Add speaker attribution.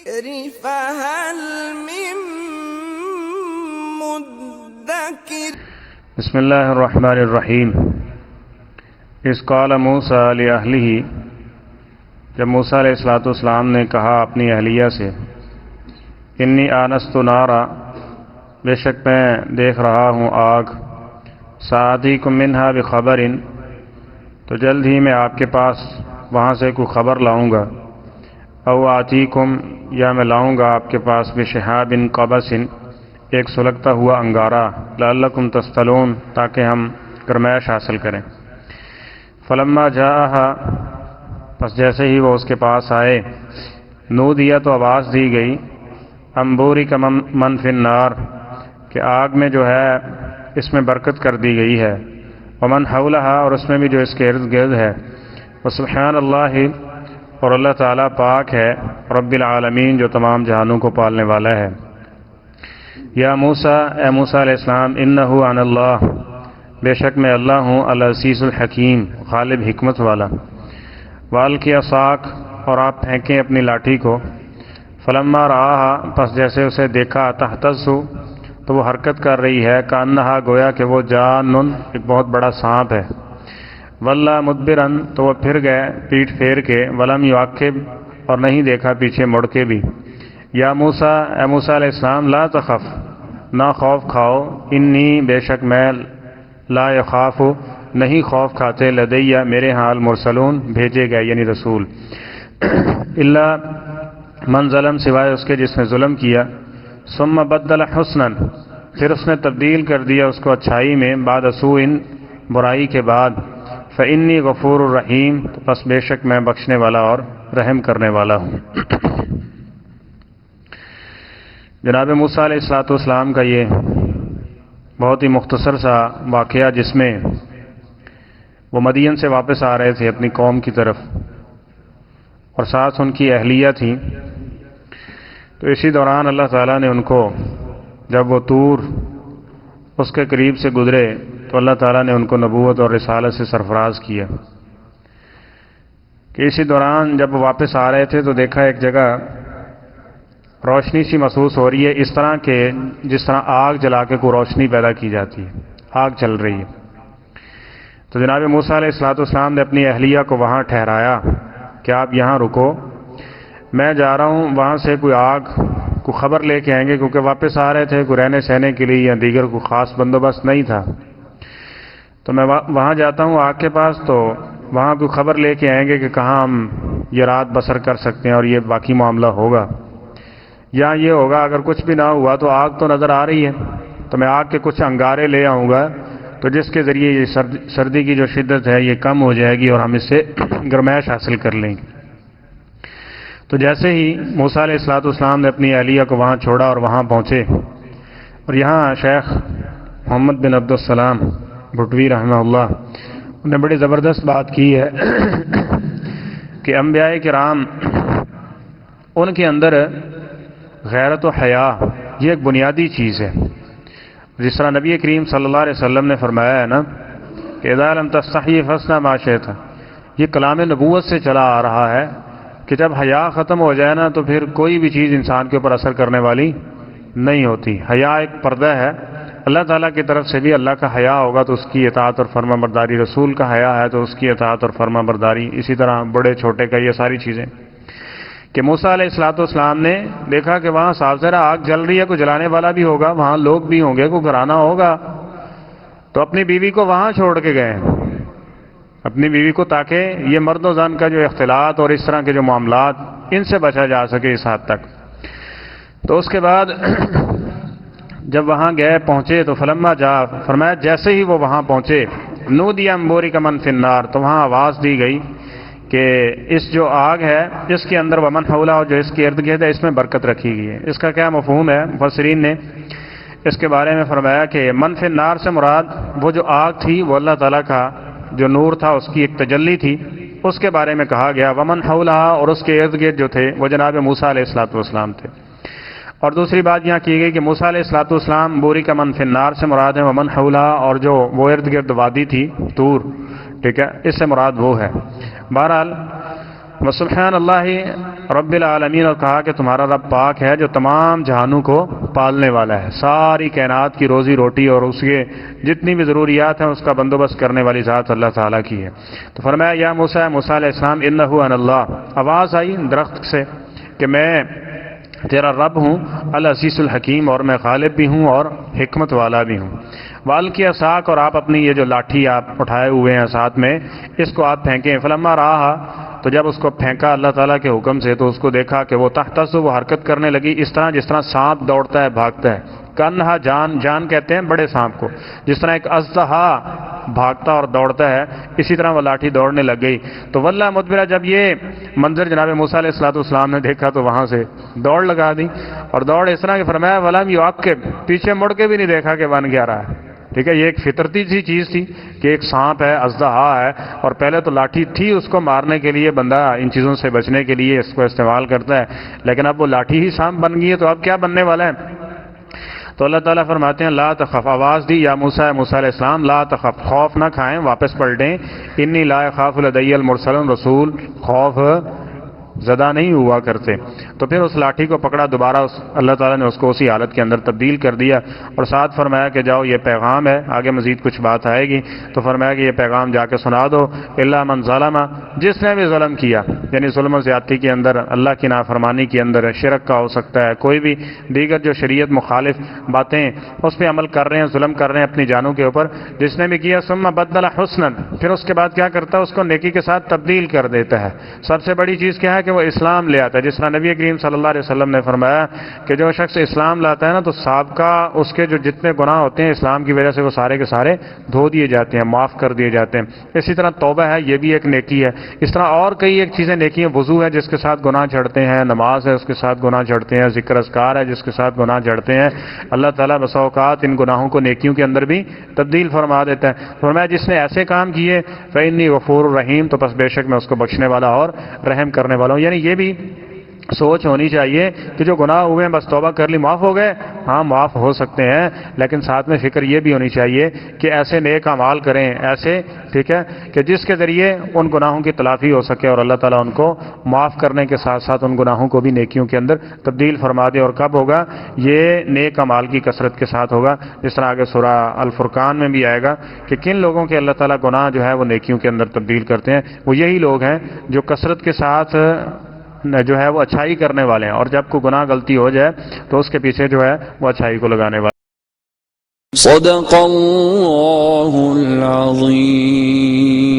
Speaker 1: فهل من مدكر
Speaker 2: بسم اللہ الرحمن الرحیم۔ اذ قال موسیٰ لأہلہ، جب موسیٰ علیہ السلام نے کہا اپنی اہلیہ سے، انی آنست نارا، بے شک میں دیکھ رہا ہوں آگ، سآتیکم منہا بخبر، تو جلد ہی میں آپ کے پاس وہاں سے کوئی خبر لاؤں گا، او آتیکم، یا میں لاؤں گا آپ کے پاس بشہاب قبس، ایک سلگتا ہوا انگارہ، لعلکم تصطلون، تاکہ ہم گرمائش حاصل کریں۔ فلما جاءہا، پس جیسے ہی وہ اس کے پاس آئے، نودیا، تو آواز دی گئی، انبوری کا من فی النار، کہ آگ میں جو ہے اس میں برکت کر دی گئی ہے، ومن حولہا، اور اس میں بھی جو اس کے ارد گرد ہے، وسبحان اللہ، اور اللہ تعالیٰ پاک ہے، رب العالمین، جو تمام جہانوں کو پالنے والا ہے۔ یا موسیٰ، اے موسیٰ علیہ السلام، انہو عن اللہ، بے شک میں اللہ ہوں، العزیز الحکیم، غالب حکمت والا۔ والقی عصاک، اور آپ پھینکیں اپنی لاٹھی کو۔ فلما رآہا، پس جیسے اسے دیکھا، تہتز، تو وہ حرکت کر رہی ہے، کانہا، گویا کہ وہ جان، ایک بہت بڑا سانپ ہے۔ واللہ مدبرن، تو وہ پھر گئے پیٹھ پھیر کے، ولم یعقب، اور نہیں دیکھا پیچھے مڑ کے بھی۔ یا موسیٰ، اے موسیٰ علیہ السلام، لا تخف، نہ خوف کھاؤ، انی، بے شک میں، لا یخاف، نہیں خوف کھاتے، لدیہ، میرے ہاں، المرسلون، بھیجے گئے یعنی رسول، الا من ظلم، سوائے اس کے جس نے ظلم کیا، ثم بدل حسنا، پھر اس نے تبدیل کر دیا اس کو اچھائی میں، بعد سوء، برائی کے بعد، فإنی غفور الرحیم، تو پس بے شک میں بخشنے والا اور رحم کرنے والا ہوں۔ جناب موسیٰ علیہ السلام کا یہ بہت ہی مختصر سا واقعہ، جس میں وہ مدین سے واپس آ رہے تھے اپنی قوم کی طرف، اور ساتھ ان کی اہلیہ تھیں، تو اسی دوران اللہ تعالیٰ نے ان کو، جب وہ طور اس کے قریب سے گزرے، تو اللہ تعالیٰ نے ان کو نبوت اور رسالت سے سرفراز کیا، کہ اسی دوران جب وہ واپس آ رہے تھے تو دیکھا ایک جگہ روشنی سی محسوس ہو رہی ہے، اس طرح کہ جس طرح آگ جلا کے کوئی روشنی پیدا کی جاتی ہے، آگ چل رہی ہے۔ تو جناب موسیٰ علیہ السلام نے اپنی اہلیہ کو وہاں ٹھہرایا کہ آپ یہاں رکو، میں جا رہا ہوں وہاں سے کوئی آگ کو خبر لے کے آئیں گے، کیونکہ واپس آ رہے تھے، کوئی رہنے سہنے کے لیے یا دیگر کوئی خاص بندوبست نہیں تھا، تو میں وہاں جاتا ہوں آگ کے پاس، تو وہاں کوئی خبر لے کے آئیں گے کہ کہاں ہم یہ رات بسر کر سکتے ہیں اور یہ باقی معاملہ ہوگا، یا یہ ہوگا اگر کچھ بھی نہ ہوا تو آگ تو نظر آ رہی ہے، تو میں آگ کے کچھ انگارے لے آؤں گا، تو جس کے ذریعے یہ سردی کی جو شدت ہے یہ کم ہو جائے گی اور ہم اس سے گرمائش حاصل کر لیں گے۔ تو جیسے ہی موسیٰ علیہ السلام نے اپنی اہلیہ کو وہاں چھوڑا اور وہاں پہنچے، اور یہاں شیخ محمد بن عبدالسلام بھٹوی رحمہ اللہ نے بڑی زبردست بات کی ہے کہ انبیاء کرام، ان کے اندر غیرت و حیا یہ ایک بنیادی چیز ہے، جس طرح نبی کریم صلی اللہ علیہ وسلم نے فرمایا ہے نا کہ اذا لم تستحی فاصنع ما شئت، یہ کلام نبوت سے چلا آ رہا ہے کہ جب حیا ختم ہو جائے نا تو پھر کوئی بھی چیز انسان کے اوپر اثر کرنے والی نہیں ہوتی۔ حیا ایک پردہ ہے، اللہ تعالیٰ کی طرف سے بھی اللہ کا حیا ہوگا تو اس کی اطاعت اور فرما برداری، رسول کا حیا ہے تو اس کی اطاعت اور فرما برداری، اسی طرح بڑے چھوٹے کا، یہ ساری چیزیں۔ کہ موسیٰ علیہ السلام نے دیکھا کہ وہاں صاف ظاہر آگ جل رہی ہے، کوئی جلانے والا بھی ہوگا، وہاں لوگ بھی ہوں گے، کوئی گھرانہ ہوگا، تو اپنی بیوی کو وہاں چھوڑ کے گئے، اپنی بیوی کو، تاکہ یہ مرد و زن کا جو اختلاط اور اس طرح کے جو معاملات، ان سے بچا جا سکے اس حد تک۔ تو اس کے بعد جب وہاں گئے پہنچے تو فلما جا، فرمایا جیسے ہی وہ وہاں پہنچے، نودی انبوری کا من فی النار، تو وہاں آواز دی گئی کہ اس جو آگ ہے اس کے اندر ومن حولہ، اور جو اس کے ارد گرد ہے، اس میں برکت رکھی گئی ہے۔ اس کا کیا مفہوم ہے؟ مفسرین نے اس کے بارے میں فرمایا کہ من فی النار سے مراد وہ جو آگ تھی وہ اللہ تعالیٰ کا جو نور تھا، اس کی ایک تجلی تھی، اس کے بارے میں کہا گیا، ومن حولہ، اور اس کے ارد گرد جو تھے وہ جناب موسیٰ علیہ السلام تھے۔ اور دوسری بات یہاں کی گئی کہ موسیٰ علیہ السلام بوری کا من فی النار سے مراد ہے ومن حولہ، اور جو وہ ارد گرد وادی تھی طور، ٹھیک ہے، اس سے مراد وہ ہے۔ بہرحال وسبحان اللہ رب العالمین، اور کہا کہ تمہارا رب پاک ہے جو تمام جہانوں کو پالنے والا ہے، ساری کائنات کی روزی روٹی اور اس کے جتنی بھی ضروریات ہیں اس کا بندوبست کرنے والی ذات اللہ تعالیٰ کی ہے۔ تو فرمایا یا موسیٰ، موسیٰ علیہ السلام انہ انا اللہ، آواز آئی درخت سے کہ میں تیرا رب ہوں، العزیز الحکیم، اور میں غالب بھی ہوں اور حکمت والا بھی ہوں۔ والقی عصاک، اور آپ اپنی یہ جو لاٹھی آپ اٹھائے ہوئے ہیں ساتھ میں، اس کو آپ پھینکیں۔ فلما رآہا، تو جب اس کو پھینکا اللہ تعالیٰ کے حکم سے تو اس کو دیکھا کہ وہ تحتز، وہ حرکت کرنے لگی اس طرح جس طرح سانپ دوڑتا ہے بھاگتا ہے، کانہا، جان کہتے ہیں بڑے سانپ کو، جس طرح ایک اژدہا بھاگتا اور دوڑتا ہے اسی طرح وہ لاٹھی دوڑنے لگ گئی۔ تو واللہ مدبرہ، جب یہ منظر جناب موسیٰ علیہ السلام نے دیکھا تو وہاں سے دوڑ لگا دی، اور دوڑ اس طرح کہ فرمایا ولم یعقب، پیچھے مڑ کے بھی نہیں دیکھا کہ بن کیا رہا ہے۔ ٹھیک ہے، یہ ایک فطرتی سی چیز تھی کہ ایک سانپ ہے، اژدہا ہے، اور پہلے تو لاٹھی تھی اس کو مارنے کے لیے، بندہ ان چیزوں سے بچنے کے لیے اس کو استعمال کرتا ہے، لیکن اب وہ لاٹھی ہی سانپ بن گئی ہے تو اب کیا بننے والا ہے؟ تو اللہ تعالیٰ فرماتے ہیں لا تخف، آواز دی یا موسیٰ علیہ السلام، لا تخف، خوف نہ کھائیں، واپس پلٹیں، انی لا اخاف لدی المرسلون، رسول خوف زدہ نہیں ہوا کرتے۔ تو پھر اس لاٹھی کو پکڑا دوبارہ، اللہ تعالیٰ نے اس کو اسی حالت کے اندر تبدیل کر دیا، اور ساتھ فرمایا کہ جاؤ یہ پیغام ہے، آگے مزید کچھ بات آئے گی، تو فرمایا کہ یہ پیغام جا کے سنا دو، الا من ظلم، جس نے بھی ظلم کیا، یعنی ظلم و زیادتی کے اندر، اللہ کی نافرمانی کے اندر، شرک کا ہو سکتا ہے، کوئی بھی دیگر جو شریعت مخالف باتیں اس پہ عمل کر رہے ہیں، ظلم کر رہے ہیں اپنی جانوں کے اوپر، جس نے بھی کیا، ثم بدل حسنا، پھر اس کے بعد کیا کرتا ہے، اس کو نیکی کے ساتھ تبدیل کر دیتا ہے۔ سب سے بڑی چیز کیا ہے کہ وہ اسلام لے آتا ہے، جس طرح نبی کریم صلی اللہ علیہ وسلم نے فرمایا کہ جو شخص اسلام لاتا ہے نا تو سابقہ اس کے جو جتنے گناہ ہوتے ہیں اسلام کی وجہ سے وہ سارے کے سارے دھو دیے جاتے ہیں، معاف کر دیے جاتے ہیں۔ اسی طرح توبہ ہے، یہ بھی ایک نیکی ہے۔ اس طرح اور کئی ایک چیزیں نیکی ہیں، وضو ہے جس کے ساتھ گناہ جھڑتے ہیں، نماز ہے اس کے ساتھ گناہ جھڑتے ہیں، ذکر اذکار ہے جس کے ساتھ گناہ جھڑتے ہیں۔ اللہ تعالیٰ بسا اوقات ان گناہوں کو نیکیوں کے اندر بھی تبدیل فرما دیتا ہے۔ فرمایا جس نے ایسے کام کیے فإنی غفور الرحیم، تو بس بے شک میں اس کو بخشنے والا اور رحم کرنے والا ہوں۔ یعنی یہ بھی سوچ ہونی چاہیے کہ جو گناہ ہوئے ہیں بس توبہ کر لی معاف ہو گئے، ہاں معاف ہو سکتے ہیں، لیکن ساتھ میں فکر یہ بھی ہونی چاہیے کہ ایسے نیک اعمال کریں ایسے، ٹھیک ہے، کہ جس کے ذریعے ان گناہوں کی تلافی ہو سکے اور اللہ تعالیٰ ان کو معاف کرنے کے ساتھ ساتھ ان گناہوں کو بھی نیکیوں کے اندر تبدیل فرما دے۔ اور کب ہوگا یہ؟ نیک اعمال کی کثرت کے ساتھ ہوگا، جس طرح آگے سورہ الفرقان میں بھی آئے گا کہ کن لوگوں کے اللہ تعالیٰ گناہ جو ہے وہ نیکیوں کے اندر تبدیل کرتے ہیں، وہ یہی لوگ ہیں جو کثرت کے ساتھ جو ہے وہ اچھائی کرنے والے ہیں، اور جب کوئی گناہ غلطی ہو جائے تو اس کے پیچھے جو ہے وہ اچھائی کو لگانے والے۔
Speaker 3: صدق اللہ العظیم۔